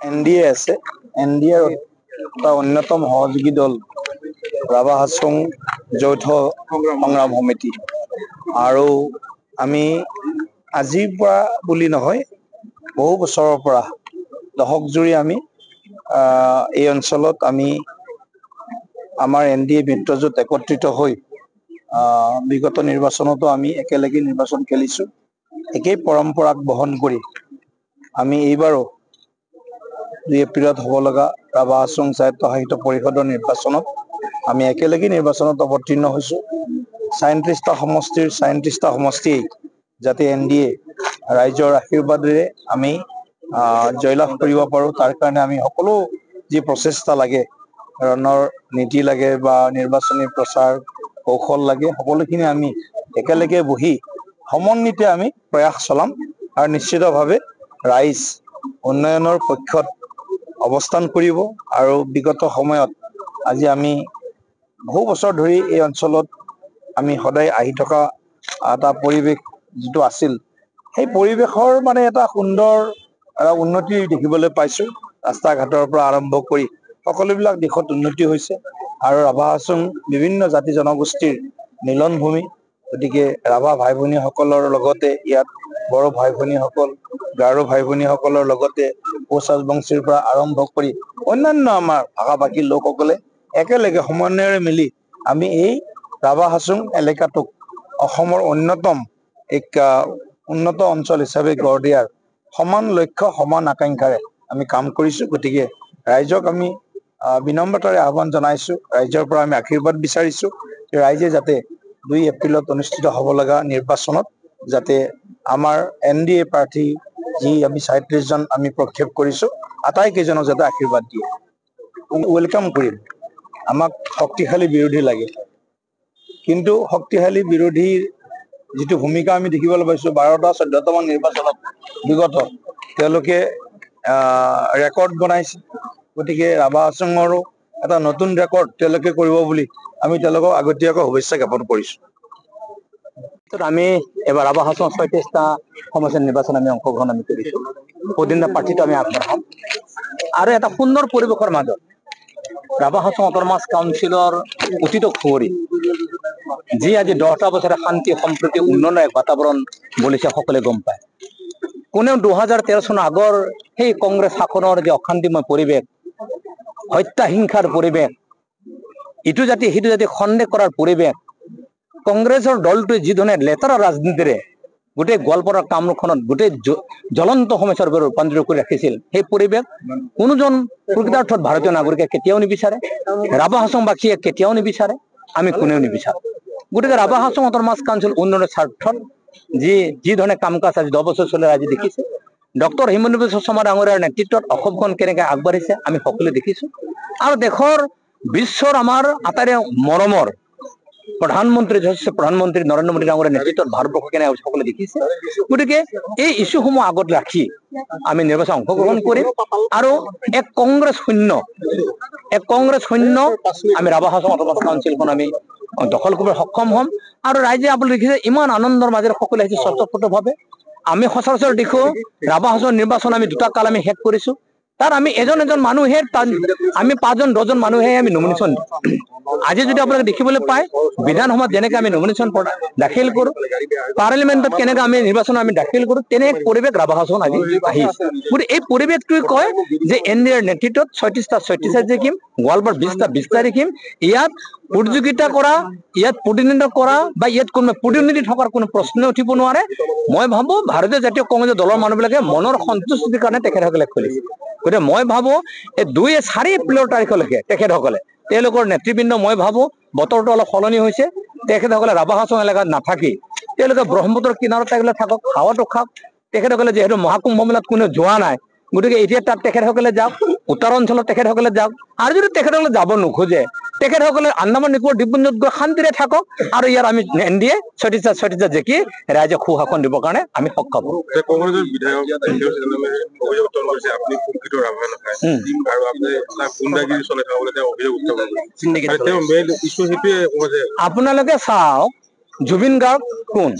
NDA আছে। এনডিএৰ এটা অন্যতম সহযোগী দল ৰাভা হাছং যৌথ সংগ্ৰাম সমিতি। আৰু আমি আজিৰ পৰা বুলি নহয়, বহু বছৰৰ পৰা দশক জুৰি আমি এই অঞ্চলত আমি আমাৰ এনডিএ মিত্ৰজোঁট একত্ৰিত হৈ বিগত নিৰ্বাচনতো আমি একেলগে নিৰ্বাচন খেলিছো। একেই পৰম্পৰাক বহন কৰি আমি এইবাৰো 2 এপ্ৰিলত হ'ব লগা ৰাভা হাছং স্বায়ত্ত সাহিত্য পৰিষদৰ নিৰ্বাচনত আমি একেলগে নিৰ্বাচনত অৱতীৰ্ণ হৈছো। 37টা সমষ্টিৰ 37টা সমষ্টিয়ে যাতে এনডিএ ৰাইজৰ আশীৰ্বাদেৰে আমি জয়লাভ কৰিব পাৰো, তাৰ কাৰণে আমি সকলো যি প্ৰচেষ্টা লাগে, ৰণৰ নীতি লাগে বা নিৰ্বাচনী প্ৰচাৰ কৌশল লাগে, সকলোখিনি আমি একেলগে বহি সমন্বিতে আমি প্ৰয়াস চলাম। আৰু নিশ্চিতভাৱে ৰাইজ উন্নয়নৰ পক্ষত অৱস্থান কৰিব। আৰু বিগত সময়ত আজি আমি বহু বছৰ ধৰি এই অঞ্চলত আমি সদায় আহি থকা এটা পৰিৱেশ যিটো আছিল, সেই পৰিৱেশৰ মানে এটা সুন্দৰ উন্নতি দেখিবলৈ পাইছো। ৰাস্তা ঘাটৰ পৰা আৰম্ভ কৰি সকলোবিলাক দিশত উন্নতি হৈছে। আৰু ৰাভা হাছং বিভিন্ন জাতি জনগোষ্ঠীৰ মিলন ভূমি, গতিকে ৰাভা ভাই ভনীসকলৰ লগতে ইয়াত বড়ো ভাই ভনীসকল, গাৰো ভাই ভনীসকলৰ লগতে কোচ ৰাজবংশীৰ পৰা আৰম্ভ কৰি অন্যান্য আমাৰ ভাষা ভাষী লোকসকলে একেলগে সমন্বয়েৰে মিলি আমি এই ৰাভা হাছং এলেকাটোক অসমৰ অন্যতম এক উন্নত অঞ্চল হিচাপে গঢ় দিয়াৰ সমান লক্ষ্য, সমান আকাংক্ষাৰে আমি কাম কৰিছো। গতিকে ৰাইজক আমি বিনম্ৰতাৰে আহ্বান জনাইছো, ৰাইজৰ পৰা আমি আশীৰ্বাদ বিচাৰিছো যে ৰাইজে যাতে 2 এপ্ৰিলত অনুষ্ঠিত হ'ব লগা নিৰ্বাচনত যাতে আমাৰ এনডিএ প্ৰাৰ্থী যি আমি 37 জন আমি প্ৰক্ষেপ কৰিছো, আটাইকেইজনক যাতে আশীৰ্বাদ দিয়ে। ৱেলকাম কৰিম। আমাক শক্তিশালী বিৰোধী লাগে, কিন্তু শক্তিশালী বিৰোধীৰ যিটো ভূমিকা আমি দেখিবলৈ পাইছো 12টা 14টা মান নিৰ্বাচনত বিগত তেওঁলোকে ৰেকৰ্ড বনাইছে। গতিকে ৰাভা হাছঙৰো এটা নতুন ৰেকৰ্ড তেওঁলোকে কৰিব বুলি আমি তেওঁলোকক আগতীয়াকৈ শুভেচ্ছা জ্ঞাপন কৰিছো। আমি এবাৰ ৰাভা হাছং 36টা সমষ্টিৰ নিৰ্বাচন আমি অংশগ্ৰহণ আমি কৰিছো। প্ৰতিদিনা প্ৰাৰ্থীটো আমি আগবঢ়াম আৰু এটা সুন্দৰ পৰিৱেশৰ মাজত ৰাভা হাছং অট'নমাছ কাউন্সিলৰ অতীত খুঁৱৰি যি আজি 10টা বছৰে শান্তি সম্প্ৰীতি উন্নয়নৰ এক বাতাবৰণ বলিছে সকলোৱে গম পায়। কোনেও 2013 চনৰ আগৰ সেই কংগ্ৰেছ শাসনৰ যি অশান্তিময় পৰিৱেশ, হত্যা হিংসাৰ পৰিৱেশ, ইটো জাতি সিটো জাতি সন্দেহ কৰাৰ পৰিৱেশ, কংগ্ৰেছৰ দলটোৱে যি ধৰণে লেতেৰা ৰাজনীতিৰে গোটেই গোৱালপাৰাৰ কামৰূপখনত গোটেই জ্বলন্ত সমস্যাৰ ৰূপে ৰূপান্তৰিত কৰি ৰাখিছিল, সেই পৰিৱেশ কোনোজন প্ৰকৃতাৰ্থত ভাৰতীয় নাগৰিকে কেতিয়াও নিবিচাৰে, ৰাভা হাছংবাসীয়ে কেতিয়াও নিবিচাৰে, আমি কোনেও নিবিচাৰো। গতিকে ৰাভা হাছং অট'নমাছ কাউন্সিল উন্নয়নৰ স্বাৰ্থত যি ধৰণে কাম কাজ আজি 10 বছৰ চলে আজি দেখিছে, ডক্টৰ হিমন্ত বিশ্ব শৰ্মা ডাঙৰীয়াৰ নেতৃত্বত অসমখন কেনেকৈ আগবাঢ়িছে আমি সকলোৱে দেখিছো। আৰু দেশৰ বিশ্বৰ আমাৰ আটাইৰে মৰমৰ প্ৰধানমন্ত্ৰী নৰেন্দ্ৰ মোদী ডাঙৰীয়াৰ নেতৃত্বত ভাৰতবৰ্ষ কেনে সকলোৱে দেখিছে। গতিকে এই ইছ্যুসমূহ আগত ৰাখি আমি নিৰ্বাচন অংশগ্ৰহণ কৰিম আৰু এক কংগ্ৰেছ শূন্য আমি ৰাভা হাছং অট'নমাছ কাউন্সিলখন আমি দখল কৰিবলৈ সক্ষম হ'ম। আৰু ৰাইজে আপুনি দেখিছে ইমান আনন্দৰ মাজেৰে সকলোৱে আহিছে স্বতঃস্ফূৰ্তভাৱে। আমি সচৰাচৰ দেখো ৰাভা হাছং নিৰ্বাচন আমি 2টা কাল আমি শেষ কৰিছো, তাত আমি এজন মানুহে আমি 5জন 10জন মানুহে আমি নমিনেশ্যন দিওঁ। আজি যদি আপোনালোকে দেখিবলৈ পায় বিধানসভাত যেনেকৈ আমি নমিনেশ্যন দাখিল কৰো, পাৰ্লিমেণ্টত কেনেকৈ আমি নিৰ্বাচন আমি দাখিল কৰো, তেনে পৰিৱেশ ৰাভা হাছং আজি আহিছে। গতিকে এই পৰিৱেশটোৱে কয় যে এনডিএৰ নেতৃত্বত 36টা জিকিম, গোৱালপাৰাত 20টা জিকিম। ইয়াত প্ৰতিযোগিতা কৰা, ইয়াত প্ৰতিনিধিত্ব কৰা বা ইয়াত কোনো প্ৰতিনিধি থকাৰ কোনো প্ৰশ্ন উঠিব নোৱাৰে। মই ভাবো ভাৰতীয় জাতীয় কংগ্ৰেছ দলৰ মানুহবিলাকে মনৰ সন্তুষ্টিৰ কাৰণে তেখেতসকলে খুলিছে। গতিকে মই ভাবো এই 4 এপ্ৰিলৰ তাৰিখলৈকে তেখেতসকলে তেওঁলোকৰ নেতৃবৃন্দ, মই ভাবো বতৰটো অলপ সলনি হৈছে, তেখেতসকলে ৰাভা হাছং এলেকাত নাথাকি তেওঁলোকে ব্ৰহ্মপুত্ৰৰ কিনাৰত থাকক, হাৱাটো খাওক। তেখেতসকলে যিহেতু মহাকুম্ভ মেলাত কোনেও যোৱা নাই, গতিকে এতিয়া তাত তেখেতসকলে যাওক, উত্তৰ অঞ্চলত তেখেতসকলে যাওক। আৰু যদি তেখেতসকলে যাব নোখোজে, তেখেতসকলে আন্দামান নিকোবৰ দ্বীপপুঞ্জত গৈ শান্তিৰে থাকক। আৰু ইয়াৰ আমি এনডিএ 36টা জিকি ৰাইজে সুশাসন দিবৰ কাৰণে আমি সক্ষম হ'ম। কংগ্ৰেছৰ বিধায়ক আপুনি প্ৰকৃত ৰাভা নাপায় আৰু আপুনি গুণ্ডাগিৰি চলাই থকা বুলি তেওঁ অভিযোগ উত্থাপন কৰিছে। আপোনালোকে চাওক, জুবিন গাৰ্গ কোন?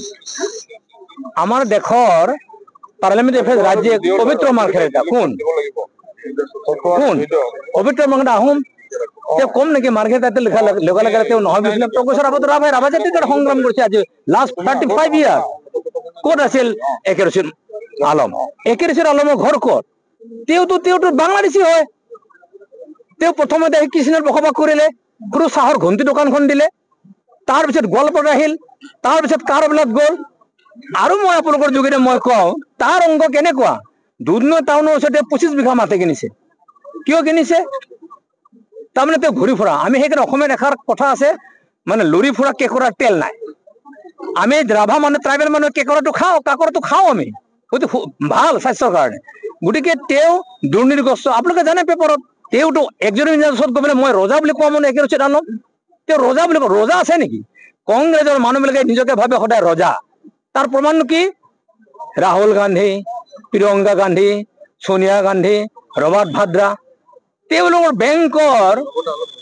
আমাৰ দেশৰ পাৰ্লিয়ামেণ্ট এফেয়াৰ্ছ ৰাজ্যিক পবিত্ৰ মাৰ্ঘেৰিটা কোন? কোন পবিত্ৰ ব্ৰহ্মপুত্ৰ আহোম তেওঁ কম নেকি মাৰ্ঘে তাতে লিখা লগা লগে তেওঁ নহয় বুলিছিলে প্ৰফেসৰ আবুল ৰাভাই ৰাভা জাতিৰ সংগ্ৰাম কৰিছে আজি লাষ্ট 35 ইয়াৰ ক'ত আছিল একে ৰচিদ আলম একে ৰচিদ আলমৰ ঘৰ ক'ত তেওঁতো বাংলাদেশী হয় তেওঁ প্ৰথমতে কৃষ্ণৰ বসবাস কৰিলে সৰু চাহৰ ঘণ্টি দোকানখন দিলে তাৰপিছত গোৱালপাৰা আহিল তাৰপিছত কাৰবিলাক গ'ল আৰু মই আপোনালোকৰ যোগেৰে মই কওঁ তাৰ অংগ কেনেকুৱা দুধনৈ টাউনৰ ওচৰতে 25 বিঘা মাটি কিনিছে কিয় কিনিছে তাৰমানে তেওঁ ঘূৰি ফুৰা আমি সেইকাৰণে অসমীয়া দেখাৰ কথা আছে মানে লৰি ফুৰা কেঁকোৰাৰ তেল নাই আমি ৰাভা মানুহ ট্ৰাইবেল মানুহ কেঁকোৰাটো খাওঁ কাকৰাটো খাওঁ আমি অতি ভাল স্বাস্থ্যৰ কাৰণে গতিকে তেওঁ দুৰ্নীতিগ্ৰস্ত আপোনালোকে জানে পেপাৰত তেওঁতো একজনী ওচৰত গৈ পেলাই মই ৰজা বুলি কোৱা মানে একে ৰচিদ আলম তেওঁ ৰজা বুলি কয় ৰজা আছে নেকি কংগ্ৰেছৰ মানুহবিলাকে নিজকে ভাবে সদায় ৰজা তাৰ প্ৰমাণ কি ৰাহুল গান্ধী প্ৰিয়ংকা গান্ধী সোনিয়া গান্ধী ৰবাৰ্ট ভাদ্ৰা তেওঁলোকৰ বেংকৰ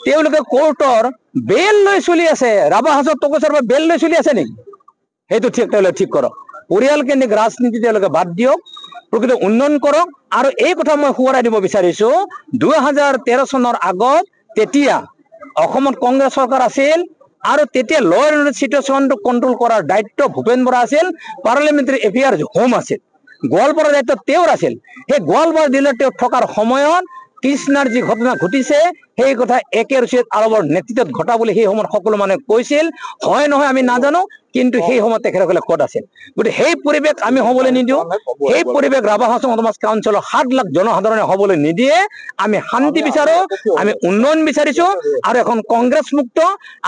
তেওঁলোকে কোৰ্টৰ বেল লৈ চলি আছে ৰাভা হাজোৰ টকচৰ পৰা বেল লৈ চলি আছে নেকি সেইটো তেওঁলোকে ঠিক কৰক পৰিয়ালকেন্দ্ৰিক ৰাজনীতি তেওঁলোকে বাদ দিয়ক প্ৰকৃত উন্নয়ন কৰক আৰু এই কথা মই সোঁৱৰাই দিব বিচাৰিছো 2013 চনৰ আগত তেতিয়া অসমত কংগ্ৰেছ চৰকাৰ আছিল আৰু তেতিয়া ল এণ্ড চিটুৱেশ্যনটো কণ্ট্ৰল কৰাৰ দায়িত্ব ভূপেন বৰা আছিল পাৰ্লিয়ামেণ্টাৰী এফেয়াৰ্ছ হোম আছিল গোৱালপাৰাৰ দায়িত্ব তেওঁৰ আছিল সেই গোৱালপাৰা জিলাত তেওঁ থকাৰ সময়ত কৃষ্ণাৰ যি ঘটনা ঘটিছে সেই কথা একে ৰচিদ আলমৰ নেতৃত্বত ঘটা বুলি সেই সময়ত সকলো মানুহে কৈছিল হয় নহয় আমি নাজানো কিন্তু সেই সময়ত তেখেতসকলে ক'ত আছিল গতিকে সেই পৰিৱেশ আমি হ'বলৈ নিদিওঁ সেই পৰিৱেশ ৰাভা হাজং সমাজ কাউন্সিলৰ 7 লাখ জনসাধাৰণে হ'বলৈ নিদিয়ে আমি শান্তি বিচাৰো আমি উন্নয়ন বিচাৰিছো আৰু এখন কংগ্ৰেছ মুক্ত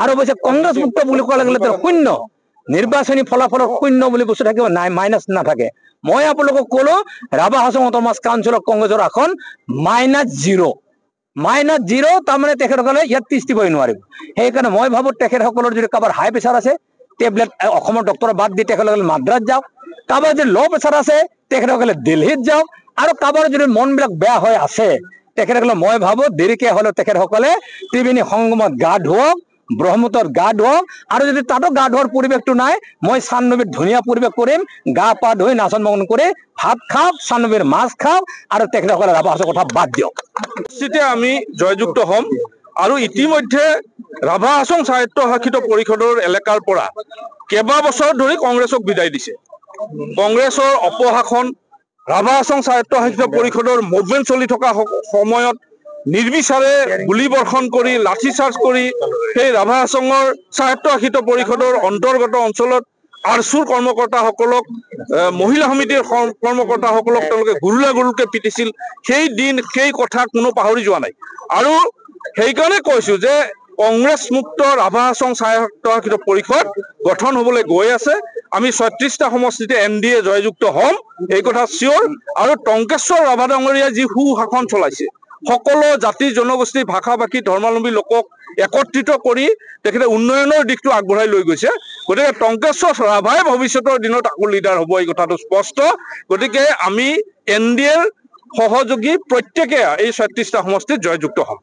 আৰু অৱশ্যে কংগ্ৰেছ মুক্ত বুলি কোৱাৰ লগে লগে শূন্য নিৰ্বাচনী ফলাফলৰ শূন্য বুলি বস্তু থাকিব নাই মাইনাছ নাথাকে মই আপোনালোকক ক'লো ৰাভা হাজং সমাজ কাউন্সিলৰ কংগ্ৰেছৰ আসন -0 তাৰমানে তেখেতসকলে ইয়াত তিষ্ঠিবই নোৱাৰিব সেইকাৰণে মই ভাবো তেখেতসকলৰ যদি কাৰোবাৰ হাই প্ৰেছাৰ আছে টেবলেট অসমৰ ডক্টৰৰ বাদ দি তেখেতসকলে মাদ্ৰাজ যাওক কাৰোবাৰ যদি ল' প্ৰেছাৰ আছে তেখেতসকলে দিল্লীত যাওক আৰু কাৰোবাৰ যদি মনবিলাক বেয়া হৈ আছে তেখেতসকলে মই ভাবো দেৰিকে হ'লেও তেখেতসকলে ত্ৰিবেণী সংগমত গা ধুৱক ব্ৰহ্মপুত্ৰত গা ধুৱক আৰু যদি তাতো গা ধোৱাৰ পৰিৱেশটো নাই মই চান্দুবিত ধুনীয়া পৰিৱেশ কৰিম গা পা ধুই নাচন বাগন কৰি ভাত খাওক চান্দুবিৰ মাছ খাওক আৰু তেখেতসকলে ৰাভা হাজোৰ কথা বাদ দিয়ক তেতিয়া আমি জয়যুক্ত হ'ম আৰু ইতিমধ্যে ৰাভা হাজং স্বায়ত্তশাসিত পৰিষদৰ এলেকাৰ পৰা কেইবাবছৰ ধৰি কংগ্ৰেছক বিদায় দিছে কংগ্ৰেছৰ অপশাসন ৰাভা হাজং স্বায়ত্তশাসিত পৰিষদৰ মুভমেণ্ট চলি থকা সময়ত নিৰ্বিচাৰে গুলী বৰ্ষণ কৰি লাঠি চাৰ্জ কৰি সেই ৰাভা হাজঙৰ স্বায়ত্তশাসিত পৰিষদৰ অন্তৰ্গত অঞ্চলত আৰচুৰ কৰ্মকৰ্তাসকলক মহিলা সমিতিৰ কৰ্মকৰ্তাসকলক তেওঁলোকে গুৰুকে পিটিছিল সেই দিন সেই কথা কোনো পাহৰি যোৱা নাই আৰু সেইকাৰণে কৈছো যে কংগ্ৰেছ মুক্ত ৰাভা হাজং স্বায়ত্তশাসিত পৰিষদ গঠন হ'বলৈ গৈ আছে আমি 36টা সমষ্টিতে NDA জয়যুক্ত হ'ম এই কথা চিয়ৰ আৰু টংকেশ্বৰ ৰাভা ডাঙৰীয়াই যি সুশাসন চলাইছে সকলো জাতি জনগোষ্ঠী ভাষা ভাষী ধৰ্মাৱলম্বী লোকক একত্ৰিত কৰি তেখেতে উন্নয়নৰ দিশটো আগবঢ়াই লৈ গৈছে গতিকে টংকেশ্বৰ ৰাভাই ভৱিষ্যতৰ দিনত আকৌ লিডাৰ হ'ব এই কথাটো স্পষ্ট গতিকে আমি NDAৰ সহযোগী প্ৰত্যেকে এই 36টা সমষ্টিত জয়যুক্ত হ'ম